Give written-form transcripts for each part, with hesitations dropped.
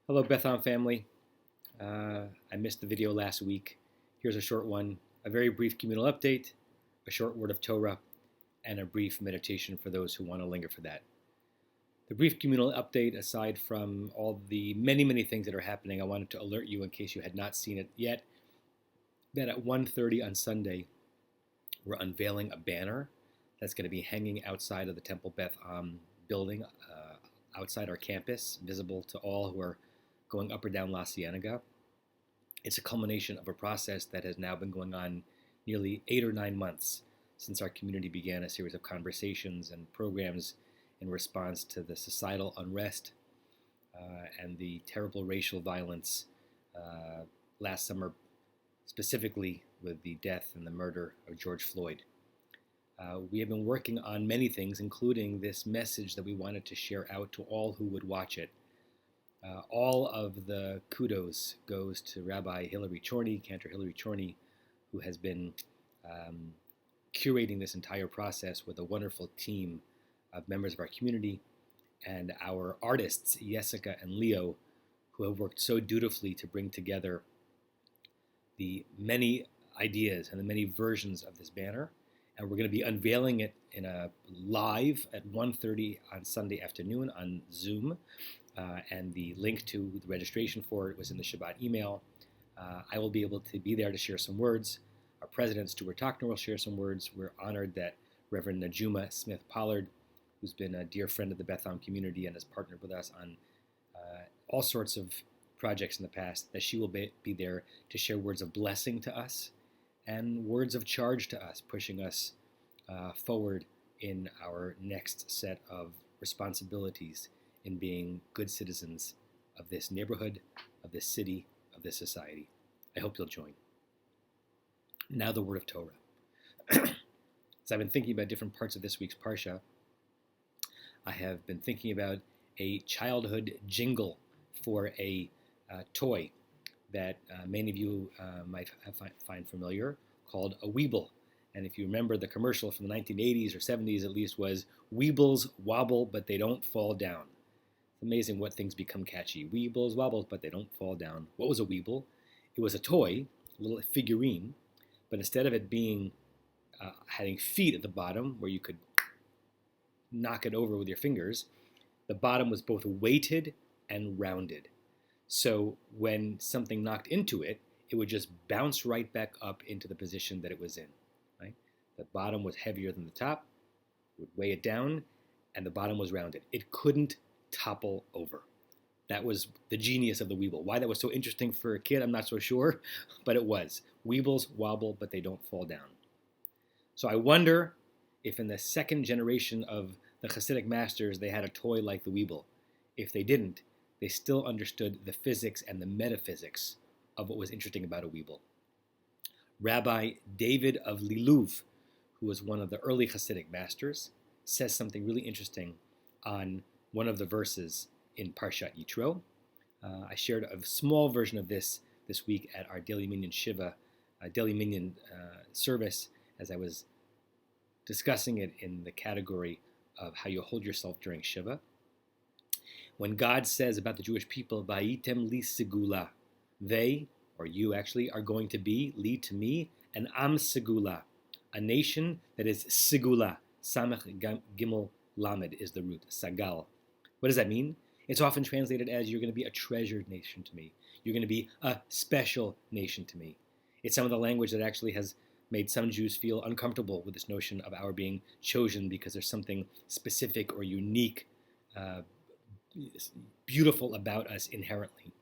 Hello, Bethon family. I missed the video last week. Here's a short one, a very brief communal update, a short word of Torah, and a brief meditation for those who want to linger for that. The brief communal update, aside from all the many things that are happening, I wanted to alert you, in case you had not seen it yet, that at 1:30 on Sunday, we're unveiling a banner that's going to be hanging outside of the Temple Beth building, outside our campus, visible to all who are going up or down La Cienega. It's a culmination of a process that has now been going on nearly 8 or 9 months since our community began a series of conversations and programs in response to the societal unrest and the terrible racial violence last summer, specifically with the death and the murder of George Floyd. We have been working on many things, including this message that we wanted to share out to all who would watch it. All of the kudos goes to Rabbi Cantor Hillary Chorney, who has been curating this entire process with a wonderful team of members of our community, and our artists, Jessica and Leo, who have worked so dutifully to bring together the many ideas and the many versions of this banner. And we're going to be unveiling it in a live at 1:30 on Sunday afternoon on Zoom. And the link to the registration for it was in the Shabbat email. I will be able to be there to share some words. Our president, Stuart Tochner, will share some words. We're honored that Reverend Najuma Smith-Pollard, who's been a dear friend of the Bethlehem community and has partnered with us on all sorts of projects in the past, that she will be there to share words of blessing to us and words of charge to us, pushing us forward in our next set of responsibilities in being good citizens of this neighborhood, of this city, of this society. I hope you'll join. Now the word of Torah. As I've been thinking about different parts of this week's Parsha, I have been thinking about a childhood jingle for a toy that many of you might find familiar, called a Weeble. And if you remember, the commercial from the 1980s or 70s at least was, "Weebles wobble, but they don't fall down." It's amazing what things become catchy. Weebles wobble, but they don't fall down. What was a Weeble? It was a toy, a little figurine, but instead of it being having feet at the bottom where you could knock it over with your fingers, the bottom was both weighted and rounded. So when something knocked into it, it would just bounce right back up into the position that it was in. Right? The bottom was heavier than the top, would weigh it down, and the bottom was rounded. It couldn't topple over. That was the genius of the Weeble. Why that was so interesting for a kid, I'm not so sure, but it was. Weebles wobble, but they don't fall down. So I wonder if in the second generation of the Hasidic masters they had a toy like the Weeble. If they didn't, they still understood the physics and the metaphysics of what was interesting about a Weeble. Rabbi David of Liluv, who was one of the early Hasidic masters, says something really interesting on one of the verses in Parshat Yitro. I shared a small version of this week at our Daily Minyan Shiva, Daily Minyan service, as I was discussing it in the category of how you hold yourself during Shiva. When God says about the Jewish people, "Vayitem li segula," they, or you actually, are going to lead to me, an am segula, a nation that is segula. Samech gimel lamed is the root, sagal. What does that mean? It's often translated as, you're going to be a treasured nation to me. You're going to be a special nation to me. It's some of the language that actually has made some Jews feel uncomfortable with this notion of our being chosen because there's something specific or unique, beautiful about us inherently.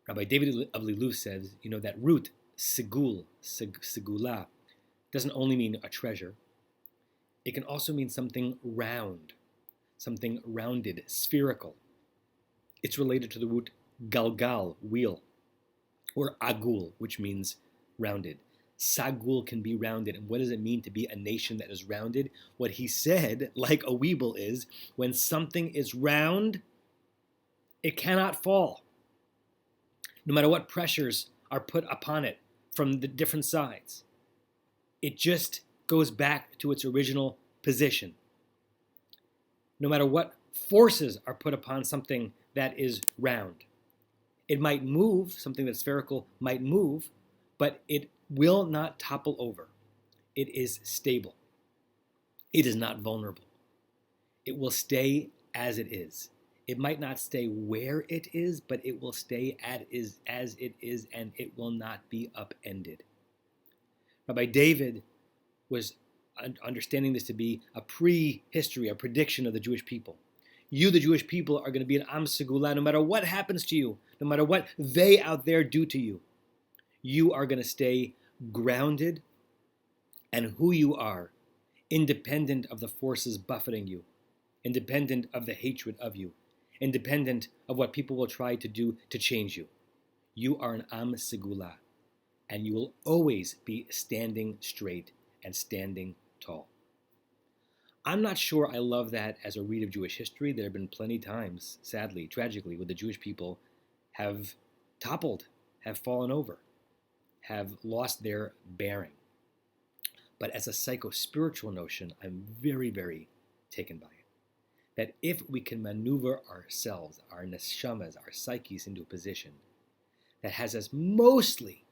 Rabbi David of Liluv says, that root, segula, doesn't only mean a treasure. It can also mean something round, something rounded, spherical. It's related to the root galgal, wheel, or agul, which means rounded. Sagul can be rounded. And what does it mean to be a nation that is rounded? What he said, like a Weeble, is when something is round, it cannot fall. No matter what pressures are put upon it from the different sides, it just goes back to its original position. No matter what forces are put upon something that is round. It might move, something that's spherical might move, but it will not topple over. It is stable. It is not vulnerable. It will stay as it is. It might not stay where it is, but it will stay as it is, and it will not be upended. Rabbi David was understanding this to be a prehistory, a prediction of the Jewish people. You, the Jewish people, are going to be an Am Segula no matter what happens to you, no matter what they out there do to you. You are going to stay grounded and who you are, independent of the forces buffeting you, independent of the hatred of you, independent of what people will try to do to change you. You are an Am Segula, and you will always be standing straight and standing tall. I'm not sure I love that as a read of Jewish history. There have been plenty times, sadly, tragically, where the Jewish people have toppled, have fallen over, have lost their bearing. But as a psycho-spiritual notion, I'm very, very taken by it. That if we can maneuver ourselves, our neshamas, our psyches into a position that has us mostly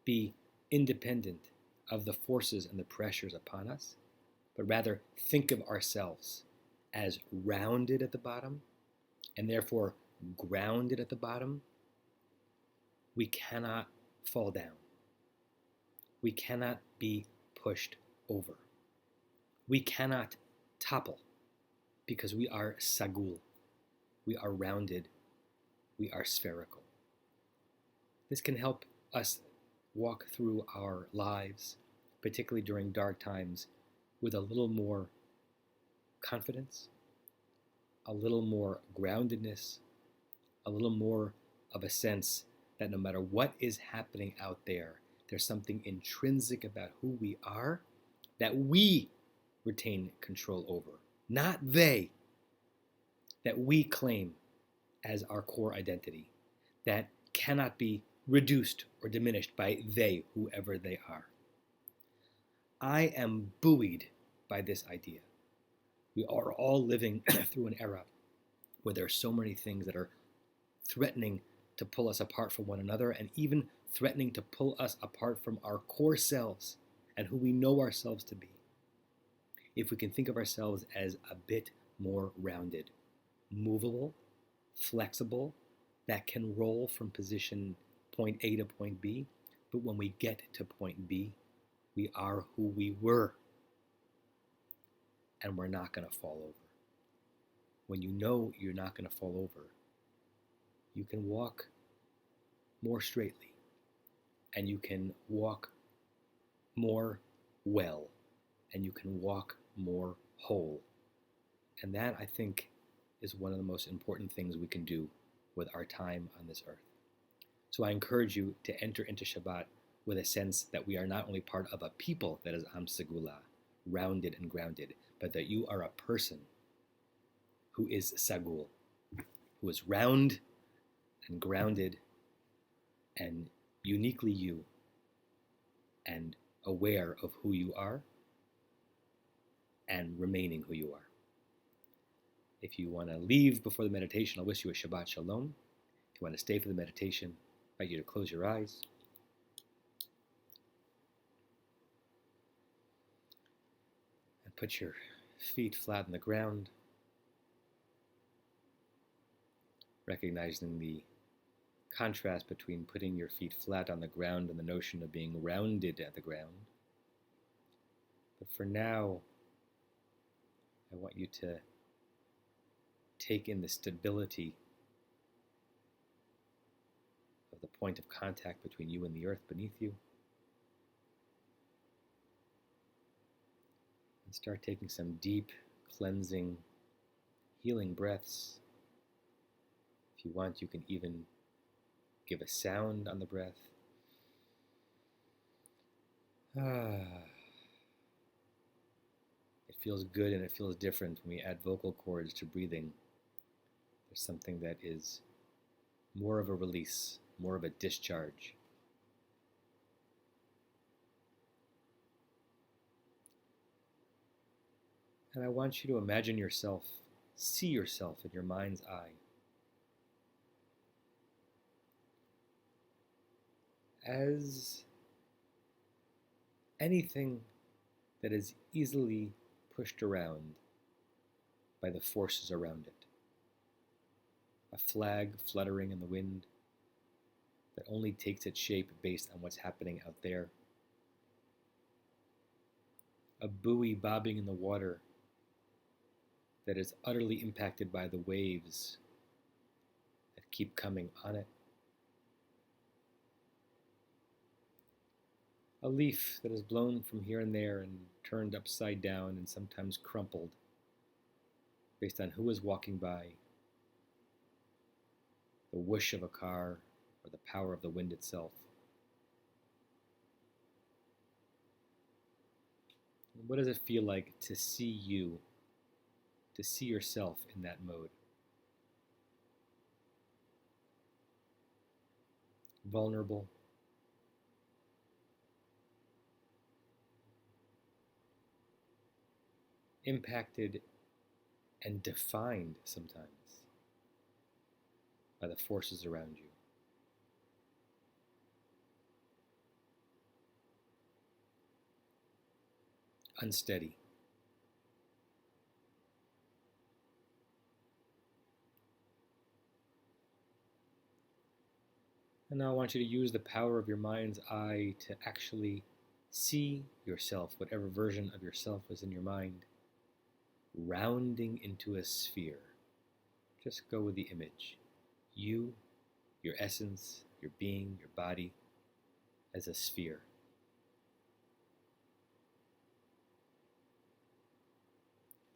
be independent of the forces and the pressures upon us, but rather think of ourselves as rounded at the bottom and therefore grounded at the bottom, we cannot fall down. We cannot be pushed over. We cannot topple because we are sagul. We are rounded. We are spherical. This can help us walk through our lives, particularly during dark times, with a little more confidence, a little more groundedness, a little more of a sense that no matter what is happening out there, there's something intrinsic about who we are that we retain control over, not they, that we claim as our core identity, that cannot be reduced or diminished by they, whoever they are. I am buoyed by this idea. We are all living through an era where there are so many things that are threatening to pull us apart from one another and even threatening to pull us apart from our core selves and who we know ourselves to be. If we can think of ourselves as a bit more rounded, movable, flexible, that can roll from position point A to point B, but when we get to point B, we are who we were, and we're not going to fall over. When you know you're not going to fall over, you can walk more straightly, and you can walk more well, and you can walk more whole. And that, I think, is one of the most important things we can do with our time on this earth. So I encourage you to enter into Shabbat with a sense that we are not only part of a people that is Am Segula, rounded and grounded, but that you are a person who is Sagul, who is round and grounded and uniquely you and aware of who you are and remaining who you are. If you want to leave before the meditation, I'll wish you a Shabbat Shalom. If you want to stay for the meditation, I invite you to close your eyes. And put your feet flat on the ground, recognizing the contrast between putting your feet flat on the ground and the notion of being rounded at the ground. But for now, I want you to take in the stability of the point of contact between you and the earth beneath you. And start taking some deep, cleansing, healing breaths. If you want, you can even give a sound on the breath. It feels good and it feels different when we add vocal cords to breathing. There's something that is more of a release, more of a discharge. And I want you to imagine yourself see yourself in your mind's eye as anything that is easily pushed around by the forces around it. A flag fluttering in the wind that only takes its shape based on what's happening out there. A buoy bobbing in the water that is utterly impacted by the waves that keep coming on it. A leaf that is blown from here and there and turned upside down and sometimes crumpled based on who is walking by, the whoosh of a car, or the power of the wind itself. What does it feel like to see you, to see yourself in that mode? Vulnerable, impacted, and defined sometimes by the forces around you. Unsteady. And now I want you to use the power of your mind's eye to actually see yourself, whatever version of yourself was in your mind, rounding into a sphere. Just go with the image. You, your essence, your being, your body, as a sphere.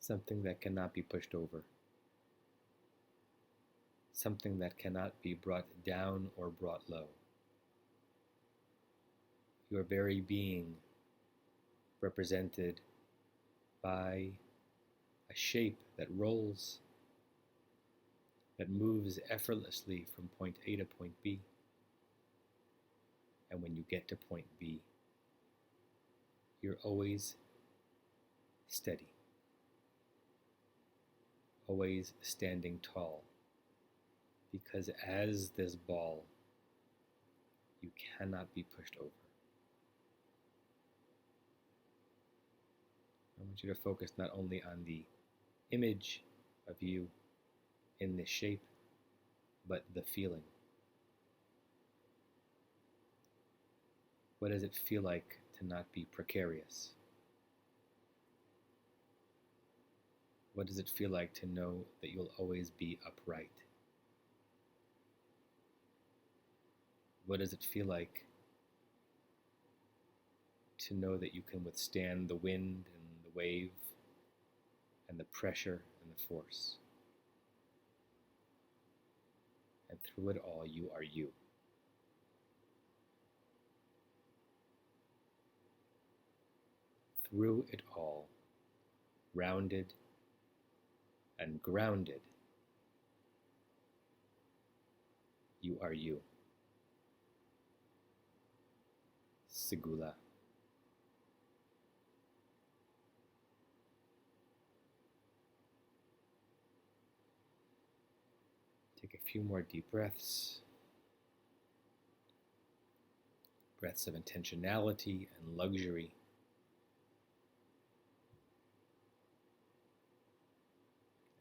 Something that cannot be pushed over. Something that cannot be brought down or brought low. Your very being represented by a shape that rolls, that moves effortlessly from point A to point B. And when you get to point B, you're always steady, always standing tall, because as this ball, you cannot be pushed over. I want you to focus not only on the image of you in this shape, but the feeling. What does it feel like to not be precarious? What does it feel like to know that you'll always be upright? What does it feel like to know that you can withstand the wind and the wave and the pressure and the force? And through it all, you are you. Through it all, rounded and grounded, you are you. Segula. Take a few more deep breaths. Breaths of intentionality and luxury.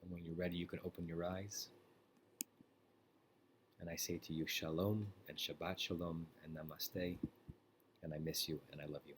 And when you're ready, you can open your eyes. And I say to you, Shalom and Shabbat Shalom and Namaste. And I miss you and I love you.